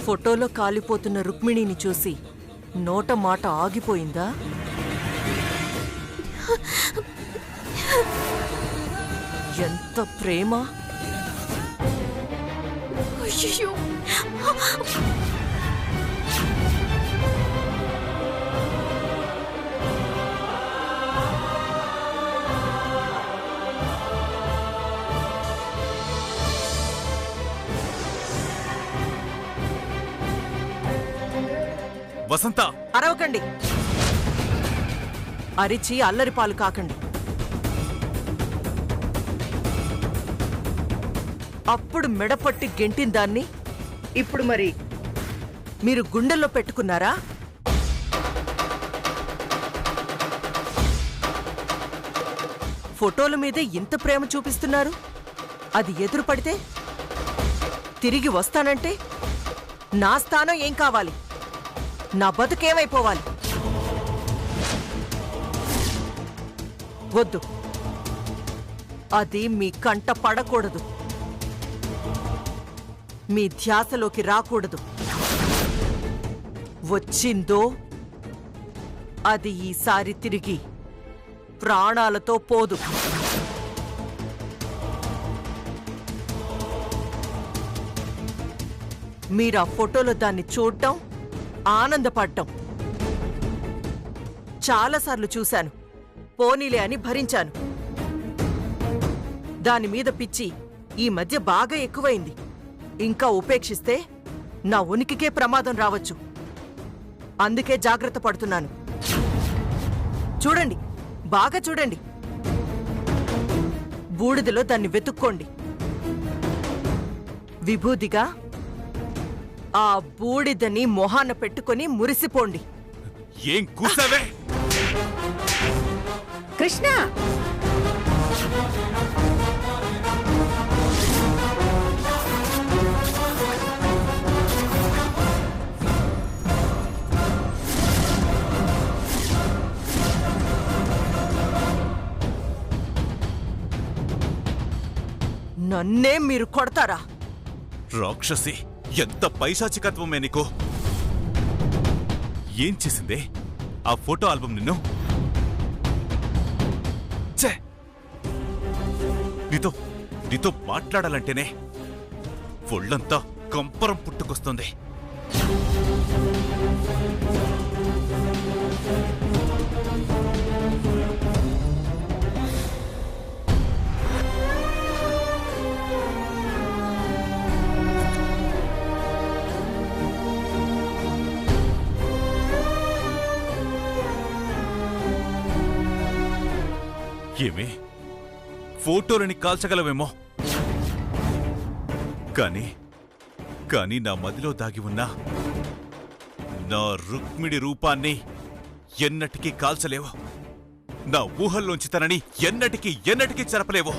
ఫోటోలో కాలిపోతున్న రుక్మిణిని చూసి నోట మాట ఆగిపోయిందా? ఎంత ప్రేమ! అయ్యో! వసంత, అరవకండి. అరిచి అల్లరిపాలు కాకండి. అప్పుడు మెడపట్టి గెంటిన దాన్ని ఇప్పుడు మరి మీరు గుండెల్లో పెట్టుకున్నారా? ఫోటోల మీదే ఇంత ప్రేమ చూపిస్తున్నారు. అది ఎదురు పడితే తిరిగి వస్తానంటే నా స్థానం ఏం కావాలి? నా బతుకేమైపోవాలి? వద్దు, అది మీ కంట పడకూడదు, మీ ధ్యాసలోకి రాకూడదు. వచ్చిందో అది ఈసారి తిరిగి ప్రాణాలతో పోదు. మీరా ఫోటోలో దాన్ని చూడటం, ఆనందపడటం చాలాసార్లు చూశాను. పోనీలే అని భరించాను. దానిమీద పిచ్చి ఈ మధ్య బాగా ఎక్కువైంది. ఇంకా ఉపేక్షిస్తే నా ఉనికికే ప్రమాదం రావచ్చు. అందుకే జాగ్రత్త పడుతున్నాను. చూడండి, బాగా చూడండి. బూడిదలో దాన్ని వెతుక్కోండి. విభూదిగా ఆ బూడిదని మొహాన పెట్టుకొని మురిసిపోండి. ఏం కూసావే? కృష్ణ! నన్నే మీరు కొడతారా? రాక్షసి, ఎంత పైశాచికత్వమే నీకు! ఏం చేసిందే ఆ ఫోటో ఆల్బమ్ నిన్ను? ఛే! నీతో మాట్లాడాలంటేనే ఒళ్ళంతా కంపరం పుట్టుకొస్తుంది. ఏమి ఫోటోలని కాల్చగలవేమో, కానీ నా మదిలో దాగి ఉన్న నా రుక్మిణి రూపాన్ని ఎన్నటికీ కాల్చలేవు. నా ఊహల్లోంచి తనని ఎన్నటికీ చెరపలేవు.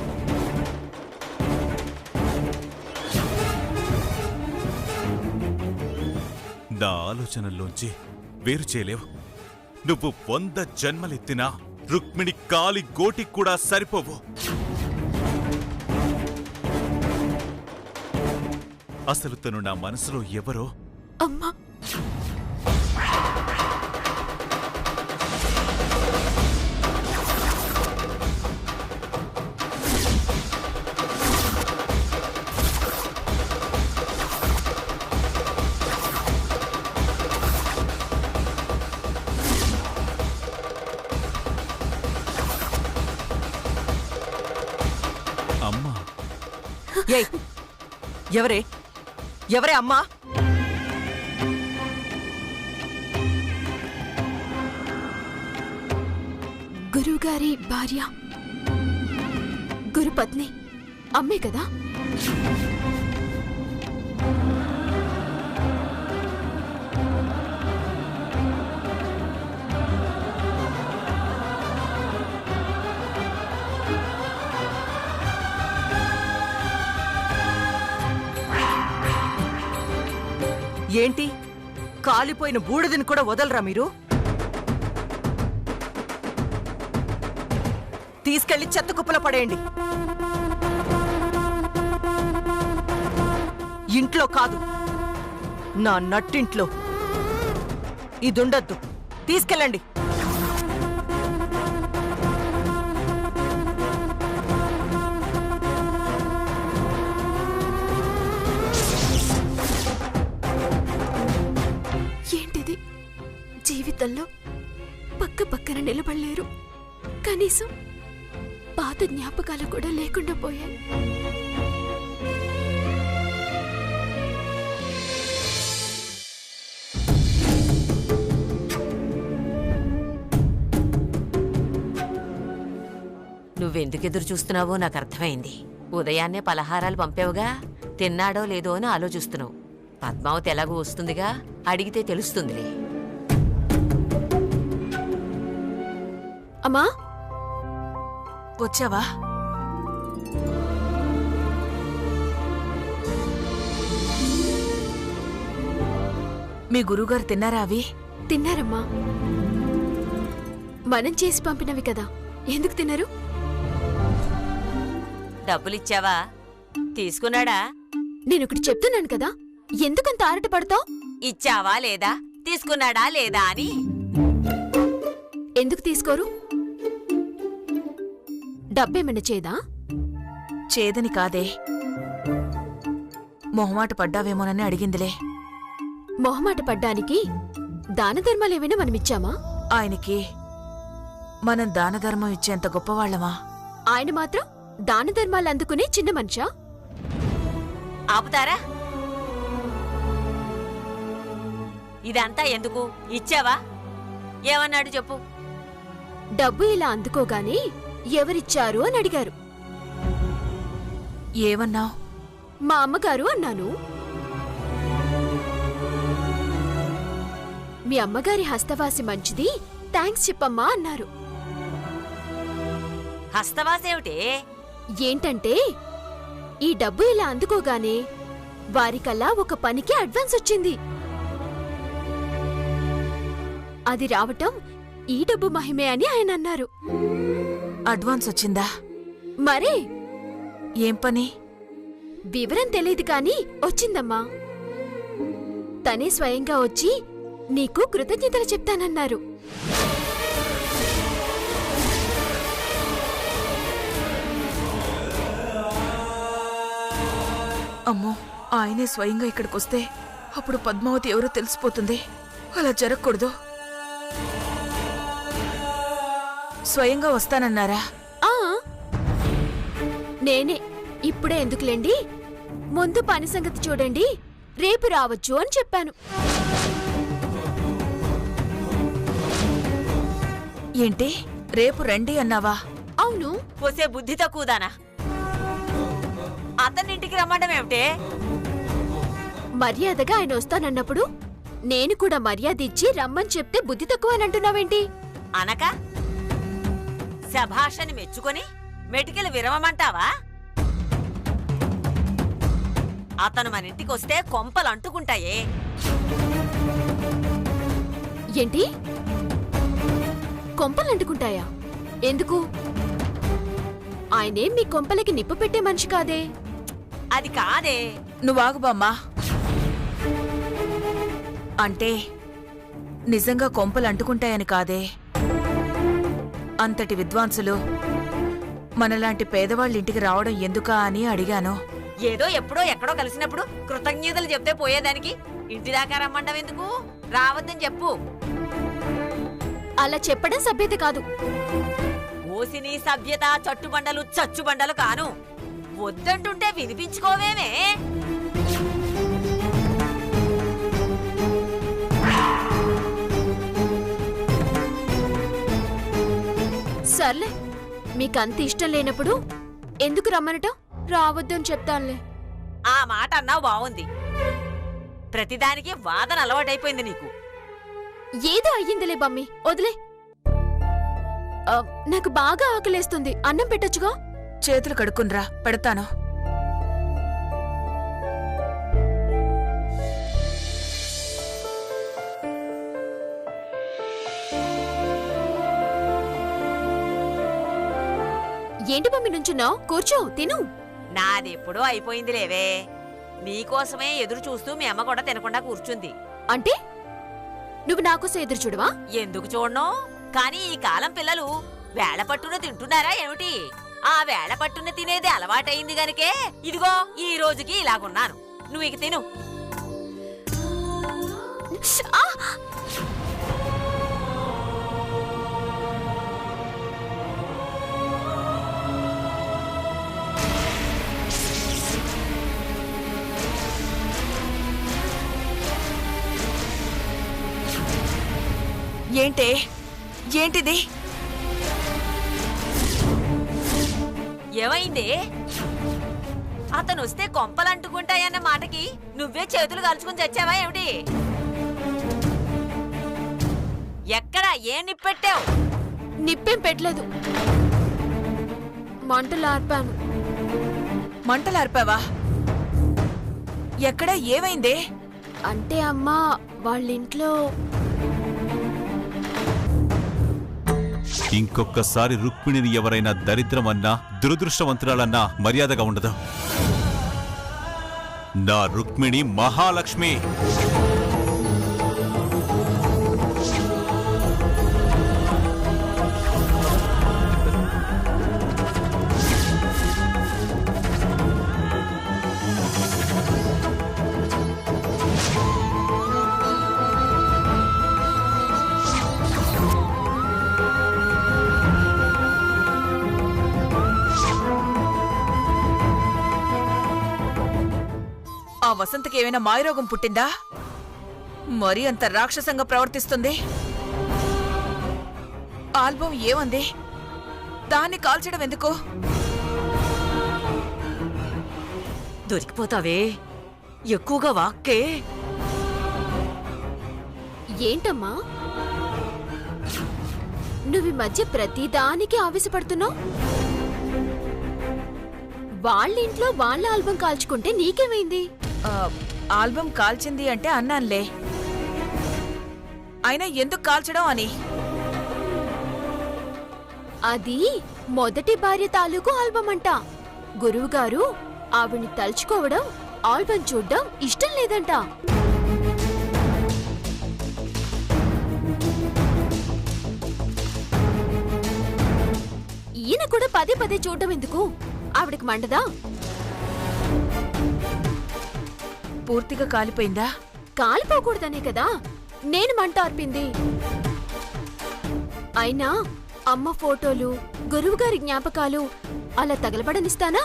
నా ఆలోచనల్లోంచి వేరు చేయలేవు. నువ్వు 100 జన్మలెత్తినా రుక్మిణి కాలి గోటికి కూడా సరిపోవు. అసలు తను నా మనసులో ఎవరో అమ్మా! అమ్మా! ఏయ్, ఎవరే అమ్మా? గురువుగారి భార్య, గురుపత్ని అమ్మే కదా? ఏంటి, కాలిపోయిన బూడిదని కూడా వదలరా మీరు? తీసుకెళ్లి చెత్త కుప్పల పడేయండి. ఇంట్లో కాదు, నా నట్టింట్లో ఇదుండద్దు. తీసుకెళ్ళండి. ఏంటిది? జీవితంలో పక్క పక్కన నిలబడలేరు. కనీసం పాత జ్ఞాపకాలు కూడా లేకుండా పోయాయి. నువ్వెందుకు ఎదురు చూస్తున్నావో నాకు అర్థమైంది. ఉదయాన్నే పలహారాలు పంపావుగా, తిన్నాడో లేదో అని ఆలోచిస్తున్నావు. పద్మావతి ఎలాగూ వస్తుందిగా, అడిగితే తెలుస్తుందిలే. అమ్మా, వచ్చావా? మీ గురువుగారు తిన్నారా అవి? తిన్నారమ్మా. మనం చేసి పంపినవి కదా, ఎందుకు తినరు? డబ్బులిచ్చావా? తీసుకున్నాడా? నేనొకటి చెప్తున్నాను కదా, ఎందుకంత ఆరట పడతావు? ఇచ్చావా లేదా, తీసుకున్నాడా లేదా అని. ఎందుకు తీసుకోరు? డబ్బేమన్నా చేదా? చేదని కాదే, మొహమాట పడ్డావేమోనని అడిగిందిలే. మొహమాట పడ్డానికి దాన ధర్మాలేమైనా మనమిచ్చామా? ఆయనకి మనం దానధర్మం ఇచ్చేంత గొప్పవాళ్లమా? ఆయన మాత్రం దాన ధర్మాలు అందుకునే చిన్న మనిషా? ఆపుతారా? ఇదంతా ఎందుకు? ఇచ్చావా? ఏమన్నాడు చెప్పు. డబ్బు ఇలా అందుకోగానే ఎవరిచ్చారు అని అడిగారు. ఏమన్నావ్? మా అమ్మగారు అన్నాను. మీ అమ్మగారి హస్తవాసి మంచిది, థ్యాంక్స్ చెప్పమ్మా అన్నారు. హస్తవాసేమిటే? ఏంటంటే ఈ డబ్బు ఇలా అందుకోగానే వారికల్లా ఒక పనికి అడ్వాన్స్ వచ్చింది. అది రావటం ఈ డబ్బు మహిమే అని ఆయన అన్నారు. అడ్వాన్స్ వచ్చిందా? మరే, ఏం పని? వివరం తెలియదు కాని వచ్చిందమ్మా. తనే స్వయంగా వచ్చి నీకు కృతజ్ఞతలు చెప్తానన్నారు. అమ్మో, ఆయనే స్వయంగా ఇక్కడికొస్తే అప్పుడు పద్మావతి ఎవరో తెలిసిపోతుంది. అలా జరగకూడదు. స్వయంగా వస్తానన్నారా? ఆ నేనే. ఇప్పుడే ఎందుకులేండి, ముందు పని సంగతి చూడండి, రేపు రావచ్చు అని చెప్పాను. ఏంటి, రేపు రండి అన్నావా? అవును. పోసే బుద్ధి తక్కువదానా, అతన్నింటికి రమ్మండం ఏమిటే? మర్యాదగా ఆయన వస్తానన్నప్పుడు నేను కూడా మర్యాద ఇచ్చి రమ్మని చెప్తే బుద్ధి తక్కువ అని అంటున్నావేంటి? అనక శభాషని మెచ్చుకొని మెటికలు విరవమంటావా? అతను మన ఇంటికొస్తే కొంపలు అంటుకుంటాయే. ఏంటి, కొంపలంటుకుంటాయా? ఎందుకు? ఆయనేం మీ కొంపలకి నిప్పు పెట్టే మనిషి కాదే. అది కాదే. నువ్వాగు బామ్మా. అంటే నిజంగా కొంపలు అంటుకుంటాయని కాదే. అంతటి విద్వాంసులు మనలాంటి పేదవాళ్ళింటికి రావడం ఎందుకా అని అడిగాను. ఏదో ఎప్పుడో ఎక్కడో కలిసినప్పుడు కృతజ్ఞతలు చెప్తే పోయేదానికి ఇంటిదాకా రమ్మండం ఎందుకు? రావద్దని చెప్పు. అలా చెప్పడం సభ్యత కాదు. ఓసిని సభ్యత చట్టుబండలు చచ్చుబండలు కాను. వద్దంటుంటే వినిపించుకోవేమే. సర్లే, మీకంత ఇష్టం లేనప్పుడు ఎందుకు రమ్మనటం? రావద్దని చెప్తానులే. ఆ మాట అన్నావు బావుంది. ప్రతిదానికి వాదన అలవాటైపోయింది నీకు. ఏదో అయ్యిందిలే బమ్మి, వదిలే. నాకు బాగా ఆకలేస్తుంది, అన్నం పెట్టొచ్చుగా. చేతులు కడుక్కున్రా, పెడతాను. ఏంటి మమ్మీ నుంచున్నావు? కూర్చో, తిను. నాదెప్పుడో అయిపోయింది లేవే. నీకోసమే ఎదురు చూస్తూ మీ అమ్మ కూడా తినకుండా కూర్చుంది. అంటే నువ్వు నాకోసం ఎదురు చూడవా? ఎందుకు చూడను? కానీ ఈ కాలం పిల్లలు వేళ పట్టున తింటున్నారా ఏమిటి? ఆ వేళ పట్టున తినేది అలవాటైంది గనుకే ఇదిగో ఈ రోజుకి ఇలాగున్నాను. నువ్వు ఇక తిను. ఆ! ఏంటిది? ఏమైంది? అతను వస్తే కొంపలంటుకుంటాయన్న మాటకి నువ్వే చేతులు కాల్చుకుని చచ్చావా ఏమిటి? ఎక్కడ ఏ నిప్పెట్టావు? నిప్పేం పెట్టలేదు, మంటలు ఆర్పాను. మంటలార్పావా? ఎక్కడ ఏమైందే? అంటే అమ్మా వాళ్ళింట్లో ఇంకొక్కసారి రుక్మిణిని ఎవరైనా దరిద్రమన్నా దురదృష్టవంతురాలన్నా మర్యాదగా ఉండదు. నా రుక్మిణి మహాలక్ష్మి. ఆ వసంతకి ఏమైనా మాయరోగం పుట్టిందా? మరీ అంత రాక్షసంగా ప్రవర్తిస్తుంది. ఆల్బం ఏమంది? దాన్ని కాల్చడం ఎందుకు? దొరికిపోతావే, ఎక్కువగా వాక్కే. ఏంటమ్మా నువ్వు ఈ మధ్య ప్రతిదానికి ఆవేశపడుతున్నావు? వాళ్ళింట్లో వాళ్ళ ఆల్బం కాల్చుకుంటే నీకేమైంది? ఆల్బం కాల్చింది అంటే అన్నానులే. అయినా ఎందుకు కాల్చడం అని? అది మొదటి భార్య తాలూకు ఆల్బం అంట. గురువుగారు ఆవిడ్ని తలుచుకోవడం, ఆల్బం చూడ్డం ఇష్టం లేదంట. ఈయన కూడా పదే పదే చూడడం ఎందుకు? ఆవిడకి మండదా? పూర్తిగా కాలిపోయిందా? కాలిపోకూడదనే కదా నేను మంట ఆర్పింది. అయినా అమ్మ ఫోటోలు, గురువుగారి జ్ఞాపకాలు అలా తగలబడనిస్తానా?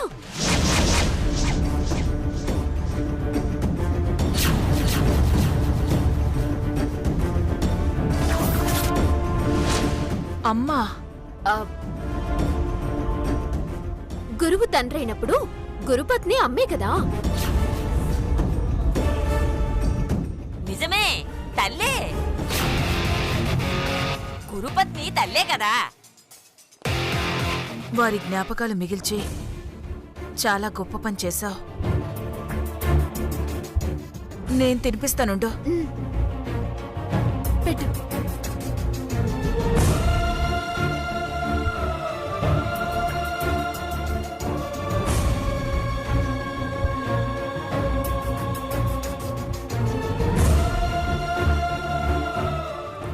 అమ్మా, గురువు తండ్రైనప్పుడు గురుపత్ని అమ్మే కదా. నిజమే, తల్లే. గురుపత్ని తల్లే కదా. వారి జ్ఞాపకాలు మిగిల్చి చాలా గొప్ప పని చేశావు. నేను తినిపిస్తానుండు. పెట్టు.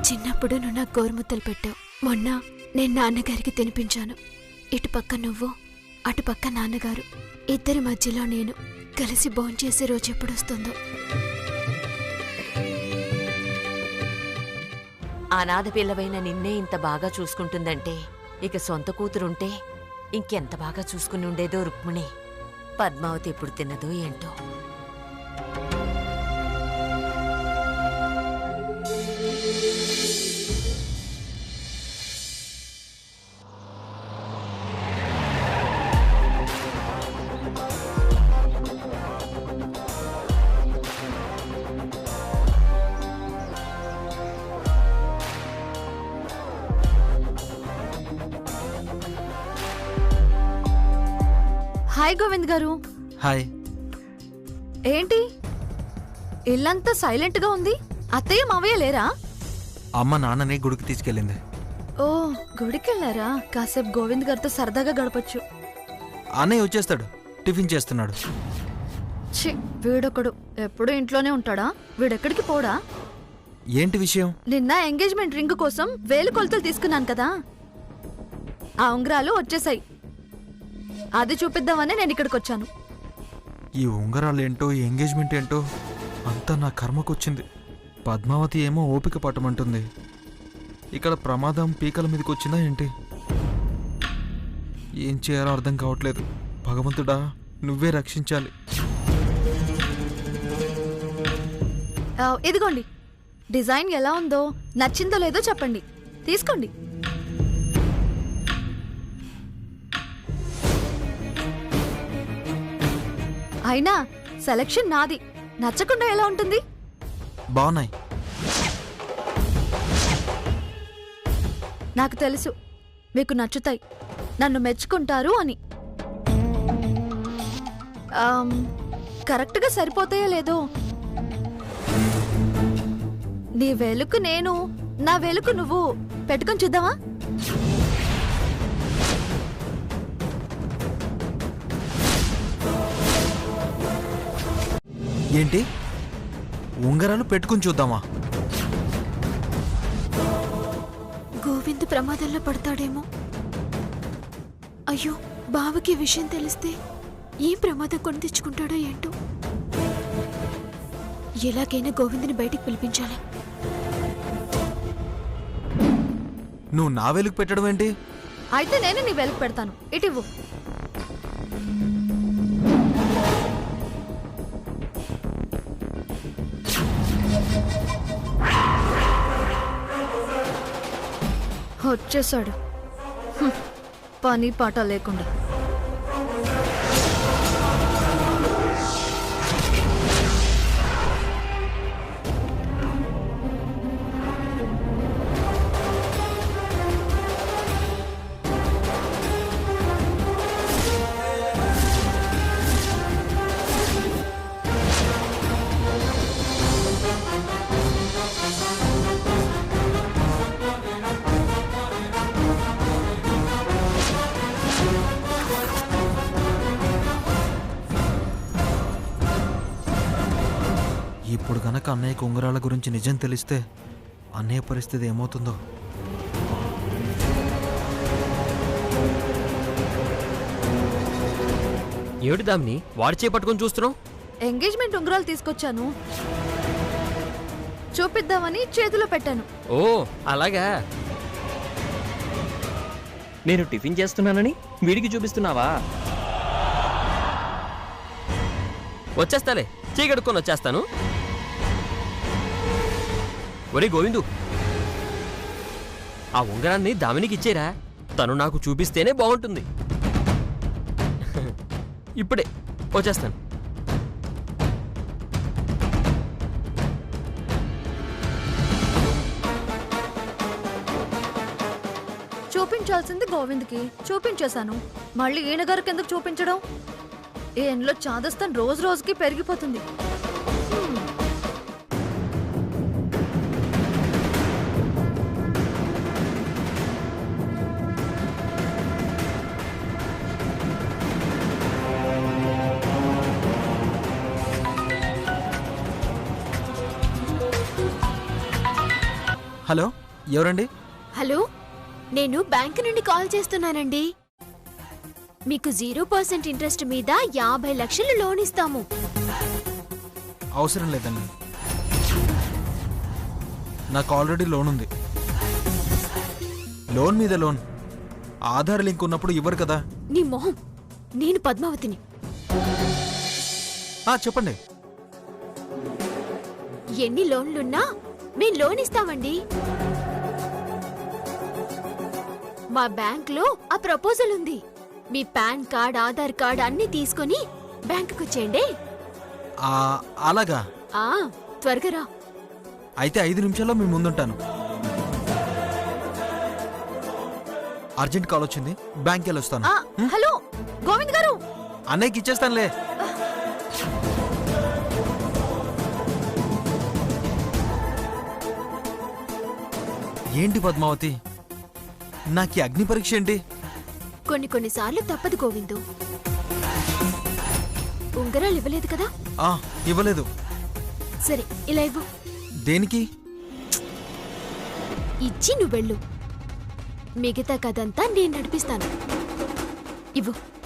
చిన్నప్పుడు నువ్వు నాకు గోరుముద్దలు పెట్టావు. మొన్న నేను నాన్నగారికి తినిపించాను. ఇటుపక్క నువ్వు, అటుపక్క నాన్నగారు, ఇద్దరి మధ్యలో నేను కలిసి భోంచేసే రోజు ఎప్పుడొస్తుందో. అనాథ పిల్లవైన నిన్నే ఇంత బాగా చూసుకుంటుందంటే ఇక సొంత కూతురుంటే ఇంకెంత బాగా చూసుకుని ఉండేదో రుక్మిణి. పద్మావతి ఎప్పుడు తిన్నదో ఏంటో. హాయ్ గోవింద్ గారు. హాయ్. ఏంటి ఇల్లంతా సైలెంట్ గా ఉంది? అత్తయ్య మావయ్య లేరా? అమ్మ నాన్నని గుడికి తీసుకెళ్ళింది. ఓ, గుడికెళ్ళారా? కాసేపు గోవింద్ గారితో సరదాగా గడపచ్చు. అన్నయ్య వచ్చేస్తాడు, టిఫిన్ చేస్తున్నాడు. ఛీ, వీడొకడు ఎప్పుడు ఇంట్లోనే ఉంటాడా? వీడెక్కడికి పోడా? ఏంటి విషయం? నిన్న ఎంగేజ్మెంట్ రింగ్ కోసం 1000 కొలతలు తీసుకున్నాను కదా, ఆ ఉంగరాలు వచ్చేసాయి. అది చూపిద్దామని నేను ఇక్కడికి వచ్చాను. ఈ ఉంగరాలు ఏంటో ఈ ఎంగేజ్మెంట్ ఏంటో అంతా నా కర్మకొచ్చింది. పద్మావతి ఏమో ఓపిక పట్టమంటుంది. ఇక్కడ ప్రమాదం పీకల మీదకి వచ్చిందా ఏంటి? ఏం చేయాలో అర్థం కావట్లేదు. భగవంతుడా, నువ్వే రక్షించాలి. ఇదిగోండి, డిజైన్ ఎలా ఉందో, నచ్చిందో లేదో చెప్పండి, తీసుకోండి. అయినా సెలక్షన్ నాది, నచ్చకుండా ఎలా ఉంటుంది? బాగున్నాయి. నాకు తెలుసు మీకు నచ్చుతాయి, నన్ను మెచ్చుకుంటారు అని. కరెక్ట్గా సరిపోతాయో లేదో. నీ వెలుకు నేను, నా వెలుకు నువ్వు పెట్టుకొని చూద్దామా? ఏంటి, ఉంగరాలు పెట్టుకుని చూద్దామా? గోవింద్ ప్రమాదంలో పడతాడేమో. అయ్యో, బావకి ఈ విషయం తెలిస్తే ఏం ప్రమాదం కొని తెచ్చుకుంటాడో ఏంటో. ఎలాగైనా గోవింద్ని బయటికి పిలిపించాలి. నువ్వు నా వెలుగు పెట్టడం ఏంటి? అయితే నేను నీ వెలుగు పెడతాను, ఇటివ్వు. వచ్చేసాడు, పని పాట లేకుండా. ఇప్పుడు గనక అన్నయ్యకు ఉంగరాల గురించి నిజం తెలిస్తే అన్నయ్య పరిస్థితి ఏమవుతుందో. ఏమిటి దామిని వాడి చేపట్టుకొని చూస్తున్నావు? ఎంగేజ్మెంట్ ఉంగరాలు తీసుకొచ్చాను, చూపిద్దామని చేతిలో పెట్టాను. ఓ అలాగా. నేను టిఫిన్ చేస్తున్నానని వీడికి చూపిస్తున్నావా? వచ్చేస్తాలే, చీకడుక్కొని వచ్చేస్తాను. ఒరే గోవిందు, ఆ ఉంగరాన్ని దామినికి ఇచ్చేరా, తను నాకు చూపిస్తేనే బాగుంటుంది. ఇప్పుడే వచ్చేస్తాను. చూపించాల్సింది గోవింద్కి చూపించేశాను, మళ్ళీ ఈయనగారికి ఎందుకు చూపించడం? ఈ ఎండ్లో చాదస్తం రోజు రోజుకి పెరిగిపోతుంది. హలో, ఎవరండి? హలో, నేను బ్యాంక్ నుండి కాల్ చేస్తున్నానండి. మీకు 0% ఇంట్రెస్ట్ మీద 50 లక్షలు లోన్ ఇస్తాము. అవసరం లేదండి, నాకు ఆల్రెడీ లోన్ ఉంది. లోన్ మీద లోన్, ఆధార్ లింక్ ఉన్నప్పుడు ఇవ్వరు కదా. నీ మొహం, నేను పద్మావతిని. చెప్పండి. ఎన్ని లోన్లున్నా మేం లోన్ ఇస్తామండి. మా బ్యాంక్లో ఆ ప్రపోజల్ ఉంది. మీ పాన్ కార్డ్, ఆధార్ కార్డ్ అన్ని తీసుకొని బ్యాంకుకు వచ్చేయండి. అలాగా? త్వరగా రా. అయితే 5 నిమిషాల్లో మీ ముందుంటాను. అర్జెంట్ కాల్ వచ్చింది, బ్యాంక్కి వెళ్ళి వస్తాను. హలో గోవింద్ గారు, అన్నయ్యకి ఇచ్చేస్తానులే. ఏంటి పద్మావతి, నాకు అగ్ని పరీక్ష ఏంటి? కొన్నిసార్లు తప్పదు గోవిందు. ఉంగరాలు ఇవ్వలేదు కదా? ఇవ్వలేదు. సరే ఇలా ఇవ్వు. దేనికి? ఇచ్చి నువ్వు వెళ్ళు. మిగతా కథంతా నేను నడిపిస్తాను. ఇవ్వు.